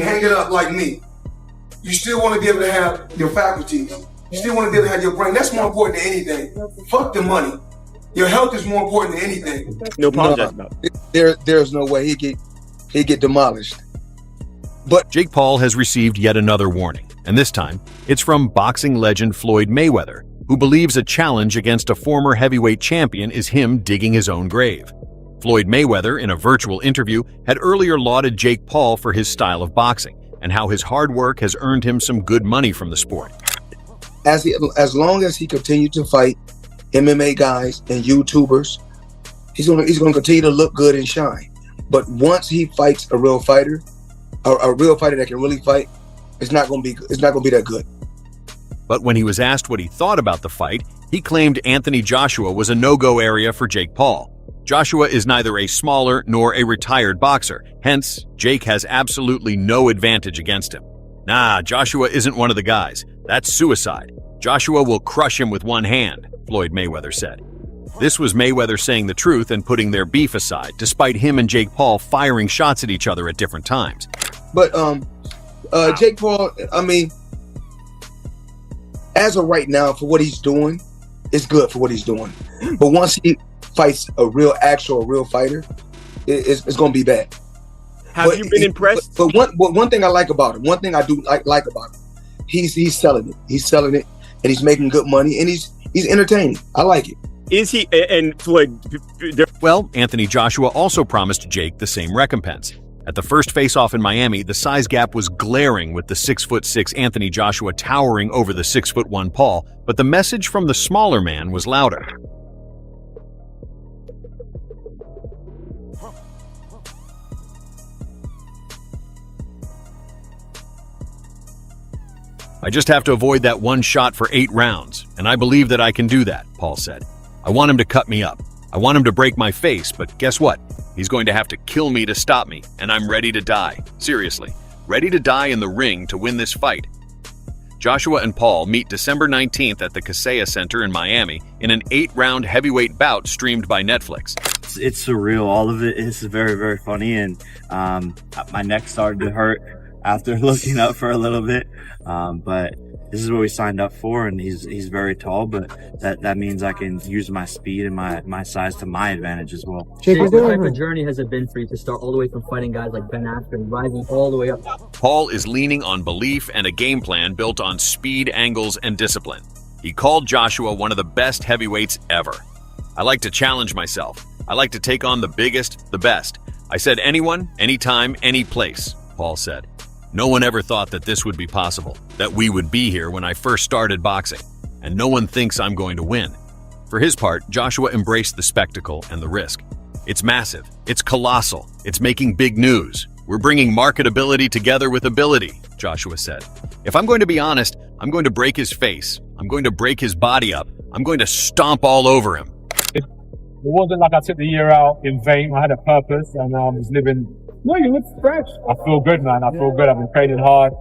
hang it up like me. You still want to be able to have your faculties. You still want to be able to have your brain. That's more important than anything. Fuck the money. Your health is more important than anything. No apologize about it. There's no way he'd get demolished. But Jake Paul has received yet another warning, and this time it's from boxing legend Floyd Mayweather, who believes a challenge against a former heavyweight champion is him digging his own grave. Floyd Mayweather, in a virtual interview, had earlier lauded Jake Paul for his style of boxing and how his hard work has earned him some good money from the sport. As long as he continued to fight MMA guys and YouTubers, he's gonna continue to look good and shine. But once he fights a real fighter that can really fight, it's not gonna be that good. But when he was asked what he thought about the fight, he claimed Anthony Joshua was a no-go area for Jake Paul. Joshua is neither a smaller nor a retired boxer, hence, Jake has absolutely no advantage against him. Nah, Joshua isn't one of the guys. That's suicide. Joshua will crush him with one hand, Floyd Mayweather said. This was Mayweather saying the truth and putting their beef aside, despite him and Jake Paul firing shots at each other at different times. But Jake Paul, I mean, as of right now, for what he's doing, it's good for what he's doing. But once he fights a real fighter, it's going to be bad. Have you been impressed? But one thing I like about him, one thing I do like about him, he's selling it. He's selling it, and he's making good money, and he's entertaining. I like it. Is he? And Floyd. Well, Anthony Joshua also promised Jake the same recompense. At the first face-off in Miami, the size gap was glaring with the 6'6" Anthony Joshua towering over the 6'1" Paul, but the message from the smaller man was louder. I just have to avoid that one shot for 8 rounds, and I believe that I can do that, Paul said. I want him to cut me up. I want him to break my face, but guess what? He's going to have to kill me to stop me, and I'm ready to die. Seriously, ready to die in the ring to win this fight. Joshua and Paul meet December 19th at the Kaseya Center in Miami in an 8-round heavyweight bout streamed by Netflix. It's surreal. All of it is very, very funny, and my neck started to hurt after looking up for a little bit. But this is what we signed up for, and he's very tall, but that means I can use my speed and my size to my advantage as well. Jake, what type of journey has it been for you to start all the way from fighting guys like Ben Askren, rising all the way up? Paul is leaning on belief and a game plan built on speed, angles, and discipline. He called Joshua one of the best heavyweights ever. I like to challenge myself. I like to take on the biggest, the best. I said anyone, anytime, any place, Paul said. No one ever thought that this would be possible, that we would be here when I first started boxing, and no one thinks I'm going to win. For his part, Joshua embraced the spectacle and the risk. It's massive, it's colossal, it's making big news. We're bringing marketability together with ability, Joshua said. If I'm going to be honest, I'm going to break his face. I'm going to break his body up. I'm going to stomp all over him. It wasn't like I took the year out in vain. I had a purpose, and I was living. No, you look fresh. I feel good, man. I feel good. I've been training hard.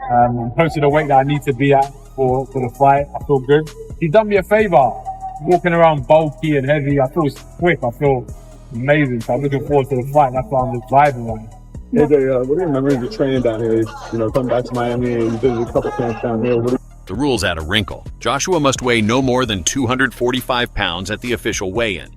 I'm close to the weight that I need to be at for the fight. I feel good. He's done me a favor. Walking around bulky and heavy. I feel quick. I feel amazing. So I'm looking forward to the fight. That's why I'm just vibing right now. Hey, what do you remember of your training down here? You know, coming back to Miami and visited a couple camps down here. The rules add a wrinkle. Joshua must weigh no more than 245 pounds at the official weigh-in.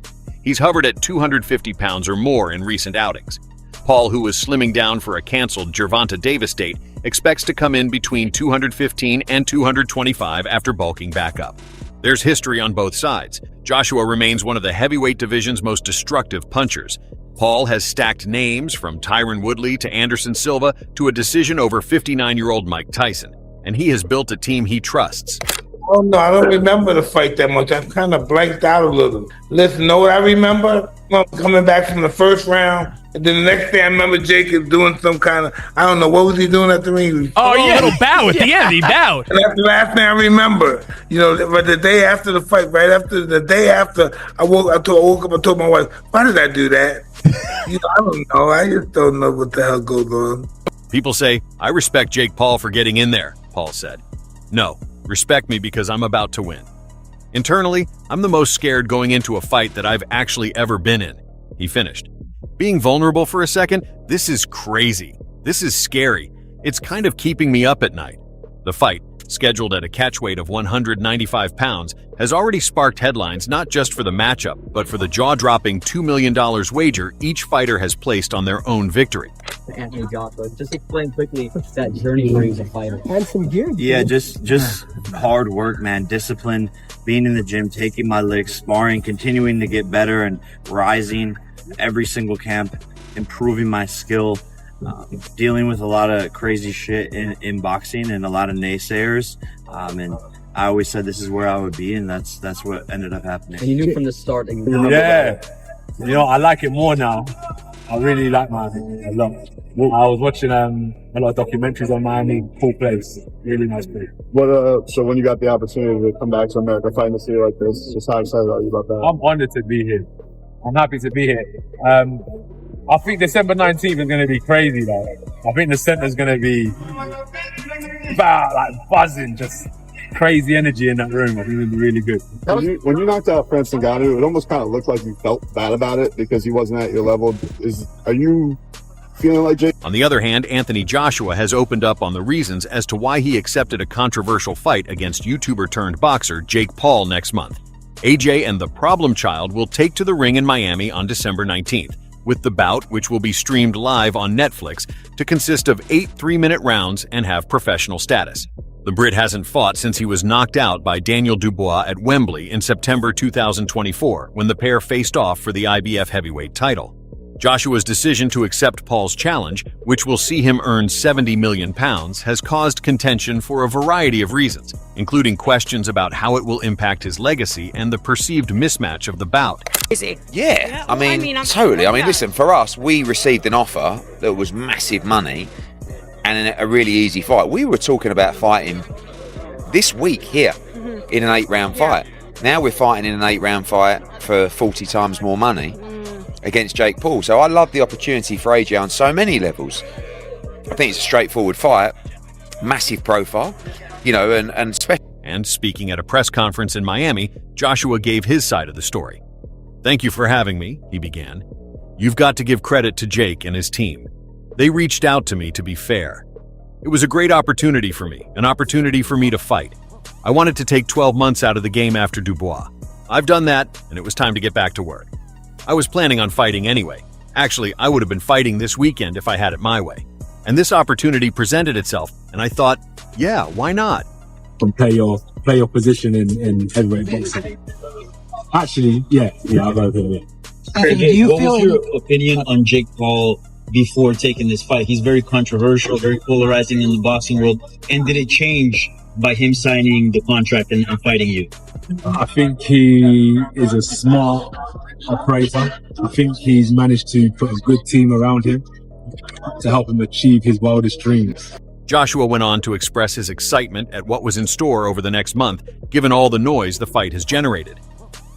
He's hovered at 250 pounds or more in recent outings. Paul, who was slimming down for a canceled Gervonta Davis date, expects to come in between 215 and 225 after bulking back up. There's history on both sides. Joshua remains one of the heavyweight division's most destructive punchers. Paul has stacked names from Tyron Woodley to Anderson Silva to a decision over 59-year-old Mike Tyson, and he has built a team he trusts. Oh, no, I don't remember the fight that much. I'm kind of blanked out a little. Listen, know what I remember? Coming back from the first round, and then the next day I remember Jacob doing some kind of, I don't know, what was he doing at the ring? Oh, yeah, a little bow at the end. He bowed. And that's the last thing I remember. You know, but the day after the fight, right after, the day after, I woke up and told my wife, why did I do that? You know, I don't know. I just don't know what the hell goes on. People say, I respect Jake Paul for getting in there, Paul said. No. Respect me because I'm about to win. Internally, I'm the most scared going into a fight that I've actually ever been in, he finished. Being vulnerable for a second, this is crazy. This is scary. It's kind of keeping me up at night. The fight, scheduled at a catchweight of 195 pounds, has already sparked headlines not just for the matchup, but for the jaw-dropping $2 million wager each fighter has placed on their own victory. Anthony Joshua, just explain quickly that journey where he's a fighter. And some gear. Yeah, just hard work, man. Discipline, being in the gym, taking my licks, sparring, continuing to get better and rising every single camp, improving my skill, dealing with a lot of crazy shit in boxing and a lot of naysayers. And I always said this is where I would be, and that's what ended up happening. And you knew from the start. That You know, I like it more now. I really like Miami a lot. I was watching a lot of documentaries on Miami. Cool place, really nice place. So when you got the opportunity to come back to America, fighting a city like this, just how excited are you about that? I'm honored to be here. I'm happy to be here. I think December 19th is going to be crazy, though. I think the center's going to be like buzzing, just crazy energy in that room. I think it'll be really good. When you knocked out Francis Ngannou, it almost kind of looked like you felt bad about it because he wasn't at your level. Are you feeling like Jake? On the other hand, Anthony Joshua has opened up on the reasons as to why he accepted a controversial fight against YouTuber-turned-boxer Jake Paul next month. AJ and the Problem Child will take to the ring in Miami on December 19th, with the bout, which will be streamed live on Netflix, to consist of 8 3-minute rounds and have professional status. The Brit hasn't fought since he was knocked out by Daniel Dubois at Wembley in September 2024, when the pair faced off for the IBF heavyweight title. Joshua's decision to accept Paul's challenge, which will see him earn £70 million, has caused contention for a variety of reasons, including questions about how it will impact his legacy and the perceived mismatch of the bout. Yeah, I mean, totally. I mean, listen, for us, we received an offer that was massive money and a really easy fight. We were talking about fighting this week here in an 8-round fight. Now we're fighting in an 8-round fight for 40 times more money against Jake Paul. So I love the opportunity for AJ on so many levels. I think it's a straightforward fight, massive profile, you know, and special. And speaking at a press conference in Miami, Joshua gave his side of the story. "Thank you for having me," he began. "You've got to give credit to Jake and his team. They reached out to me to be fair. It was a great opportunity for me, an opportunity for me to fight. I wanted to take 12 months out of the game after Dubois. I've done that, and it was time to get back to work. I was planning on fighting anyway. Actually, I would have been fighting this weekend if I had it my way. And this opportunity presented itself, and I thought, yeah, why not?" Play your position in heavyweight boxing. Actually, yeah, I've heard of it. What was your opinion on Jake Paul before taking this fight? He's very controversial, very polarizing in the boxing world. And did it change by him signing the contract and fighting you? I think he is a smart operator. I think he's managed to put a good team around him to help him achieve his wildest dreams. Joshua went on to express his excitement at what was in store over the next month, given all the noise the fight has generated.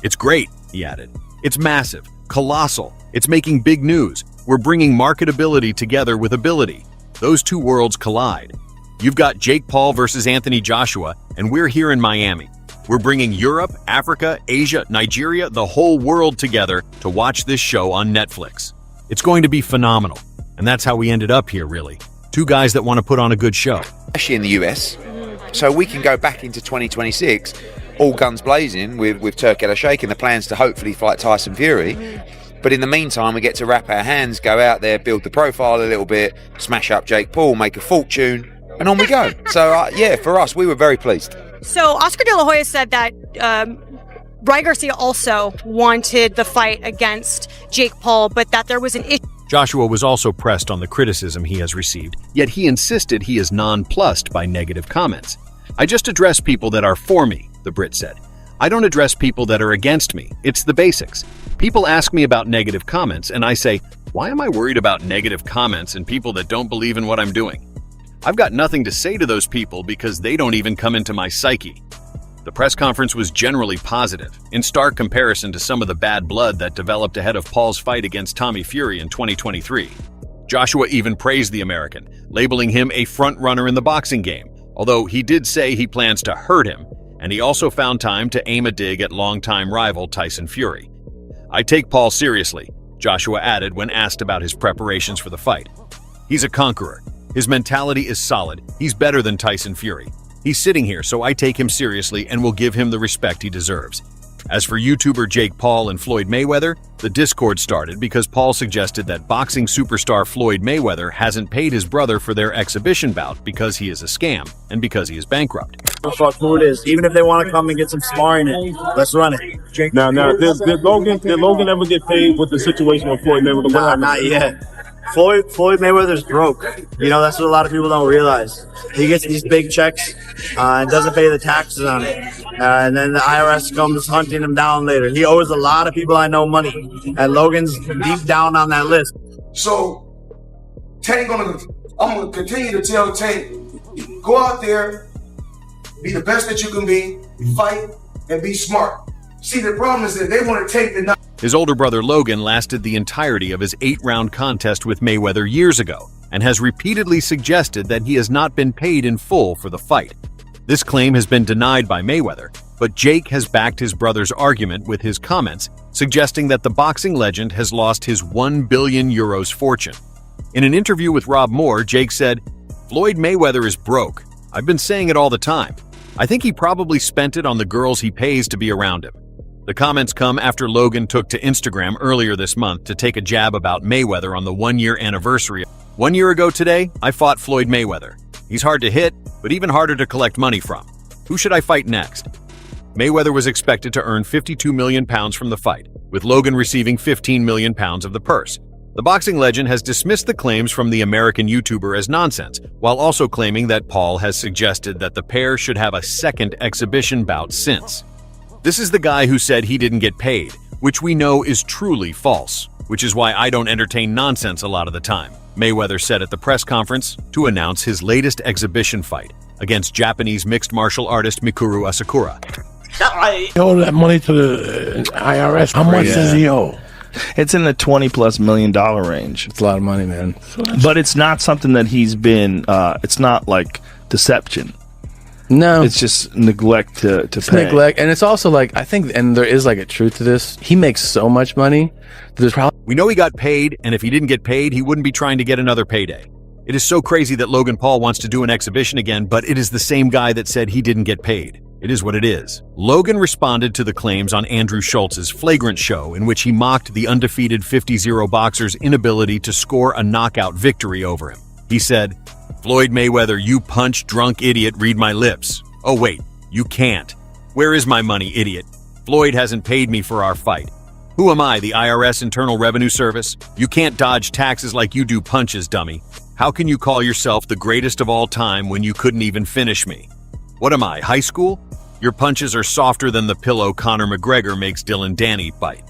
"It's great," he added. "It's massive, colossal. It's making big news. We're bringing marketability together with ability. Those two worlds collide. You've got Jake Paul versus Anthony Joshua, and we're here in Miami. We're bringing Europe, Africa, Asia, Nigeria, the whole world together to watch this show on Netflix. It's going to be phenomenal. And that's how we ended up here, really. Two guys that want to put on a good show." Especially in the US. So we can go back into 2026, all guns blazing with Turk El Sheikh and the plans to hopefully fight Tyson Fury. But in the meantime, we get to wrap our hands, go out there, build the profile a little bit, smash up Jake Paul, make a fortune, and on we go. So yeah, for us, we were very pleased. So Oscar De La Hoya said that Ryan Garcia also wanted the fight against Jake Paul, but that there was an issue. Joshua was also pressed on the criticism he has received, yet he insisted he is nonplussed by negative comments. "I just address people that are for me," the Brit said. "I don't address people that are against me. It's the basics. People ask me about negative comments, and I say, why am I worried about negative comments and people that don't believe in what I'm doing? I've got nothing to say to those people because they don't even come into my psyche." The press conference was generally positive, in stark comparison to some of the bad blood that developed ahead of Paul's fight against Tommy Fury in 2023. Joshua even praised the American, labeling him a front-runner in the boxing game, although he did say he plans to hurt him, and he also found time to aim a dig at longtime rival Tyson Fury. "I take Paul seriously," Joshua added when asked about his preparations for the fight. "He's a conqueror. His mentality is solid. He's better than Tyson Fury. He's sitting here, so I take him seriously and will give him the respect he deserves. As for YouTuber Jake Paul and Floyd Mayweather, the discord started because Paul suggested that boxing superstar Floyd Mayweather hasn't paid his brother for their exhibition bout because he is a scam and because he is bankrupt. Fuck who it is. Even if they want to come and get some sparring in, let's run it. Now, did Logan ever get paid with the situation with Floyd Mayweather? Nah, not yet. Floyd Mayweather's broke. You know, that's what a lot of people don't realize. He gets these big checks and doesn't pay the taxes on it. And then the IRS comes hunting him down later. He owes a lot of people I know money. And Logan's deep down on that list. So, I'm gonna continue to tell Tank, go out there, be the best that you can be, fight, and be smart. See, the problem is that they want to take the... His older brother Logan lasted the entirety of his 8-round contest with Mayweather years ago and has repeatedly suggested that he has not been paid in full for the fight. This claim has been denied by Mayweather, but Jake has backed his brother's argument with his comments, suggesting that the boxing legend has lost his €1 billion fortune. In an interview with Rob Moore, Jake said, "Floyd Mayweather is broke. I've been saying it all the time. I think he probably spent it on the girls he pays to be around him." The comments come after Logan took to Instagram earlier this month to take a jab about Mayweather on the 1-year anniversary. 1 year ago today, I fought Floyd Mayweather. He's hard to hit, but even harder to collect money from. Who should I fight next? Mayweather was expected to earn £52 million from the fight, with Logan receiving £15 million of the purse. The boxing legend has dismissed the claims from the American YouTuber as nonsense, while also claiming that Paul has suggested that the pair should have a second exhibition bout since. This is the guy who said he didn't get paid, which we know is truly false, which is why I don't entertain nonsense a lot of the time, Mayweather said at the press conference to announce his latest exhibition fight against Japanese mixed martial artist Mikuru Asakura. He owed that money to the IRS. How much does he owe? It's in the $20+ million range. It's a lot of money, man. But it's not something that he's been, it's not like deception. No. It's just neglect to pay. Neglect. And it's also like, I think, and there is like a truth to this, he makes so much money, there's probably... We know he got paid, and if he didn't get paid, he wouldn't be trying to get another payday. It is so crazy that Logan Paul wants to do an exhibition again, but it is the same guy that said he didn't get paid. It is what it is. Logan responded to the claims on Andrew Schultz's Flagrant show, in which he mocked the undefeated 50-0 boxer's inability to score a knockout victory over him. He said, "Floyd Mayweather, you punch-drunk idiot, read my lips. Oh wait, you can't. Where is my money, idiot? Floyd hasn't paid me for our fight. Who am I, the IRS Internal Revenue Service? You can't dodge taxes like you do punches, dummy. How can you call yourself the greatest of all time when you couldn't even finish me? What am I, high school? Your punches are softer than the pillow Conor McGregor makes Dylan Danny bite."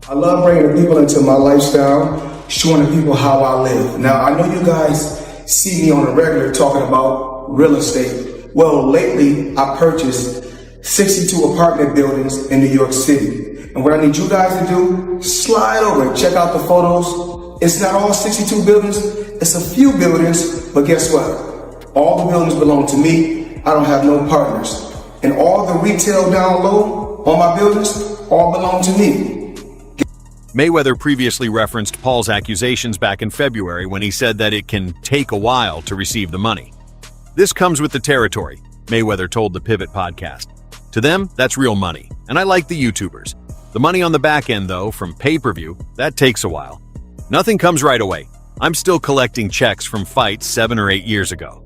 I love bringing the people into my lifestyle, showing the people how I live. Now, I know you guys see me on a regular talking about real estate. Well, lately, I purchased 62 apartment buildings in New York City. And what I need you guys to do, slide over and check out the photos. It's not all 62 buildings, it's a few buildings, but guess what? All the buildings belong to me. I don't have no partners. And all the retail down low on my buildings all belong to me. Mayweather previously referenced Paul's accusations back in February when he said that it can take a while to receive the money. "This comes with the territory," Mayweather told the Pivot podcast. "To them, that's real money, and I like the YouTubers. The money on the back end, though, from pay-per-view, that takes a while. Nothing comes right away. I'm still collecting checks from fights 7 or 8 years ago.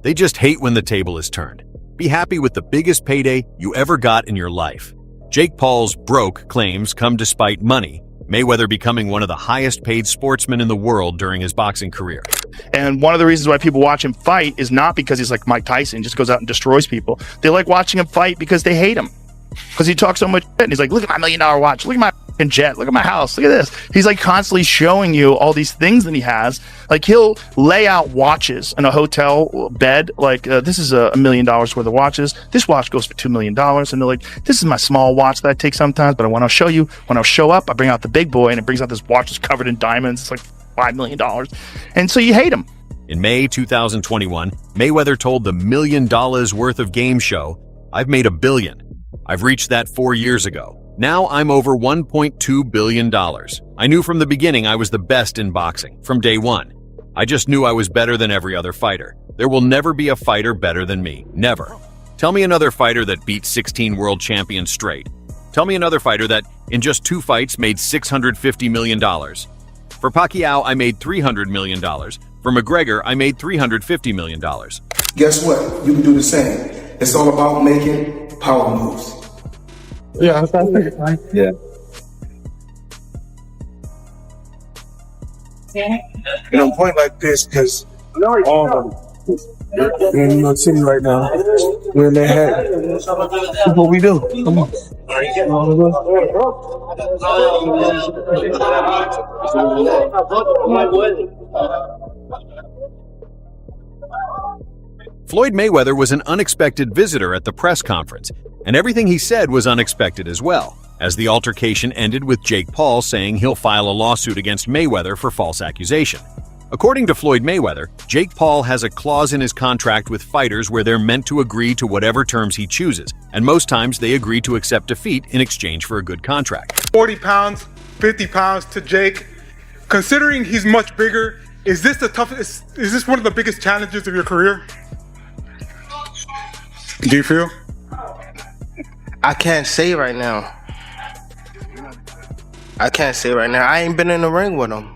They just hate when the table is turned. Be happy with the biggest payday you ever got in your life." Jake Paul's broke claims come despite money, Mayweather becoming one of the highest paid sportsmen in the world during his boxing career. And one of the reasons why people watch him fight is not because he's like Mike Tyson, just goes out and destroys people. They like watching him fight because they hate him. Because he talks so much shit, and he's like, "Look at my $1 million watch, look at my fucking jet, look at my house, look at this." He's like constantly showing you all these things that he has. Like he'll lay out watches in a hotel bed, like this is $1 million worth of watches. This watch goes for $2 million. And they're like, "This is my small watch that I take sometimes, but when I'll show you, when I'll show up, I bring out the big boy, and it brings out this watch that's covered in diamonds. It's like $5 million. And so you hate him. In May 2021, Mayweather told the $1 million worth of game show, "I've made $1 billion. I've reached that 4 years ago. Now I'm over $1.2 billion. I knew from the beginning I was the best in boxing, from day one. I just knew I was better than every other fighter. There will never be a fighter better than me. Never. Tell me another fighter that beat 16 world champions straight. Tell me another fighter that, in just 2 fights, made $650 million. For Pacquiao, I made $300 million. For McGregor, I made $350 million. Guess what? You can do the same. It's all about making power moves. Yeah, yeah. And I'm point like this because we're in New York City right now. We're in Manhattan. That's what we do. Come on. Floyd Mayweather was an unexpected visitor at the press conference, and everything he said was unexpected as well, as the altercation ended with Jake Paul saying he'll file a lawsuit against Mayweather for false accusation. According to Floyd Mayweather, Jake Paul has a clause in his contract with fighters where they're meant to agree to whatever terms he chooses, and most times they agree to accept defeat in exchange for a good contract. 40 pounds, 50 pounds to Jake. Considering he's much bigger, is this the toughest? Is this one of the biggest challenges of your career? Do you feel? I can't say right now. I ain't been in the ring with him.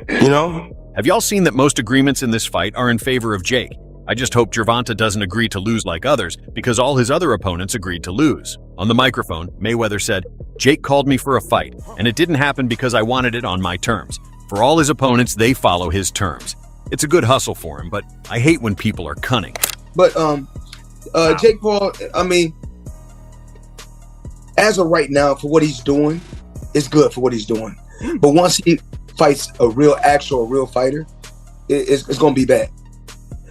You know? Have y'all seen that most agreements in this fight are in favor of Jake? I just hope Gervonta doesn't agree to lose like others, because all his other opponents agreed to lose. On the microphone, Mayweather said, "Jake called me for a fight, and it didn't happen because I wanted it on my terms. For all his opponents, they follow his terms. It's a good hustle for him, but I hate when people are cunning." But Jake Paul, I mean, as of right now, for what he's doing, it's good for what he's doing. But once he fights a real fighter, it's going to be bad.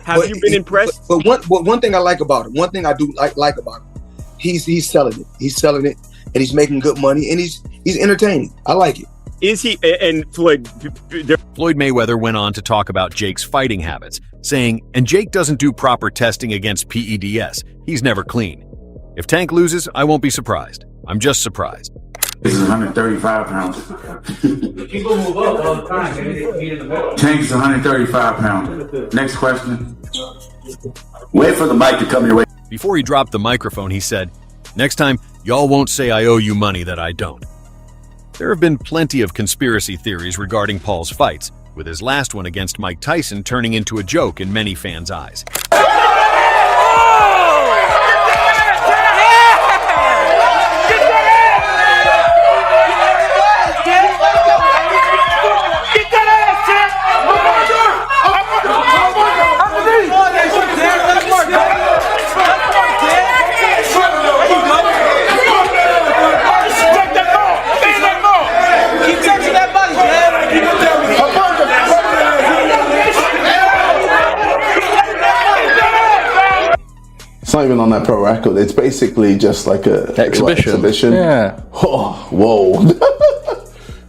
Have you been impressed? But one thing I like about him, one thing I do like about him, he's selling it. He's selling it, and he's making good money, and he's entertaining. I like it. Is he? And Floyd Mayweather went on to talk about Jake's fighting habits, saying, "And Jake doesn't do proper testing against PEDS. He's never clean. If Tank loses, I won't be surprised. I'm just surprised." This is 135 pounds. People move up all the time. Tank is 135 pounds. Next question. Wait for the mic to come your way. Before he dropped the microphone, he said, "Next time, y'all won't say I owe you money that I don't." There have been plenty of conspiracy theories regarding Paul's fights, with his last one against Mike Tyson turning into a joke in many fans' eyes. It's not even on that pro record. It's basically just like a exhibition. Yeah. Oh, whoa.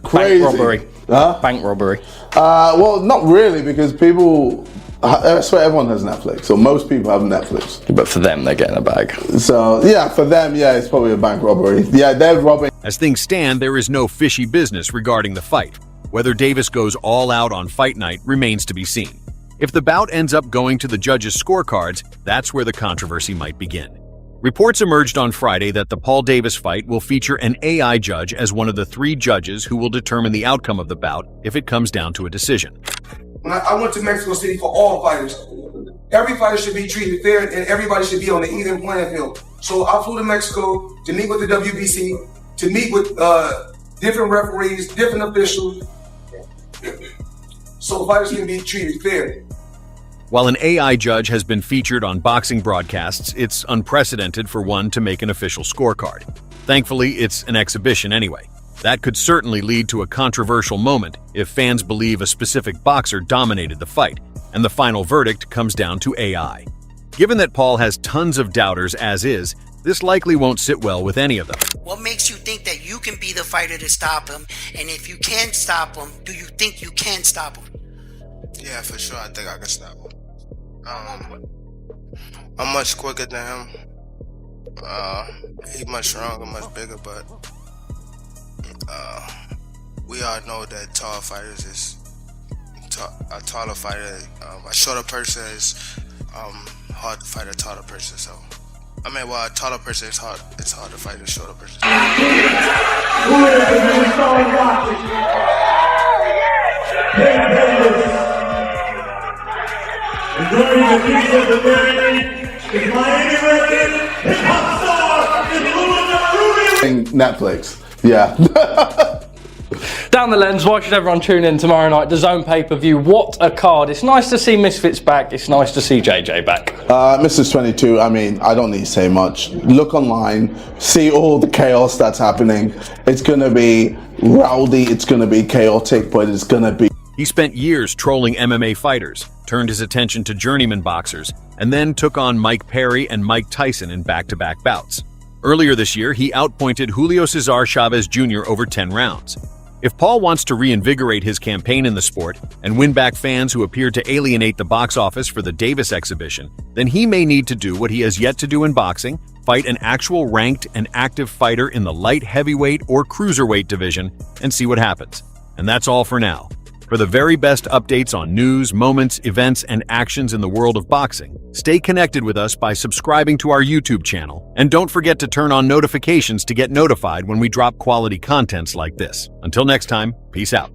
Crazy. Bank robbery. Huh? Bank robbery. Well, not really, because people, I swear everyone has Netflix, so most people have Netflix. But for them, they're getting a bag. So, yeah, for them, yeah, it's probably a bank robbery. Yeah, they're robbing. As things stand, there is no fishy business regarding the fight. Whether Davis goes all out on fight night remains to be seen. If the bout ends up going to the judges' scorecards, that's where the controversy might begin. Reports emerged on Friday that the Paul Davis fight will feature an AI judge as one of the 3 judges who will determine the outcome of the bout if it comes down to a decision. When I went to Mexico City for all fighters, every fighter should be treated fair and everybody should be on the even playing field. So I flew to Mexico to meet with the WBC, to meet with different referees, different officials, so fighters can be treated fairly. While an AI judge has been featured on boxing broadcasts, it's unprecedented for one to make an official scorecard. Thankfully, it's an exhibition anyway. That could certainly lead to a controversial moment if fans believe a specific boxer dominated the fight, and the final verdict comes down to AI. Given that Paul has tons of doubters as is, this likely won't sit well with any of them. What makes you think that you can be the fighter to stop him? And if you can stop him, do you think you can stop him? Yeah, for sure. I think I can stop him. I'm much quicker than him. He's much stronger, much bigger, but we all know that tall fighters is a taller fighter. A shorter person is hard to fight a taller person. So, I mean, well, a taller person is hard. It's hard to fight a shorter person. Netflix. Yeah. Down the lens, why should everyone tune in tomorrow night? The Zone pay-per-view. What a card. It's nice to see Misfits back. It's nice to see JJ back. Mrs. 22, I mean, I don't need to say much. Look online, see all the chaos that's happening. It's going to be rowdy, it's going to be chaotic, but it's going to be... He spent years trolling MMA fighters, turned his attention to journeyman boxers, and then took on Mike Perry and Mike Tyson in back-to-back bouts. Earlier this year, he outpointed Julio Cesar Chavez Jr. over 10 rounds. If Paul wants to reinvigorate his campaign in the sport and win back fans who appeared to alienate the box office for the Davis exhibition, then he may need to do what he has yet to do in boxing, fight an actual ranked and active fighter in the light heavyweight or cruiserweight division, and see what happens. And that's all for now. For the very best updates on news, moments, events, and actions in the world of boxing, stay connected with us by subscribing to our YouTube channel, and don't forget to turn on notifications to get notified when we drop quality contents like this. Until next time, peace out.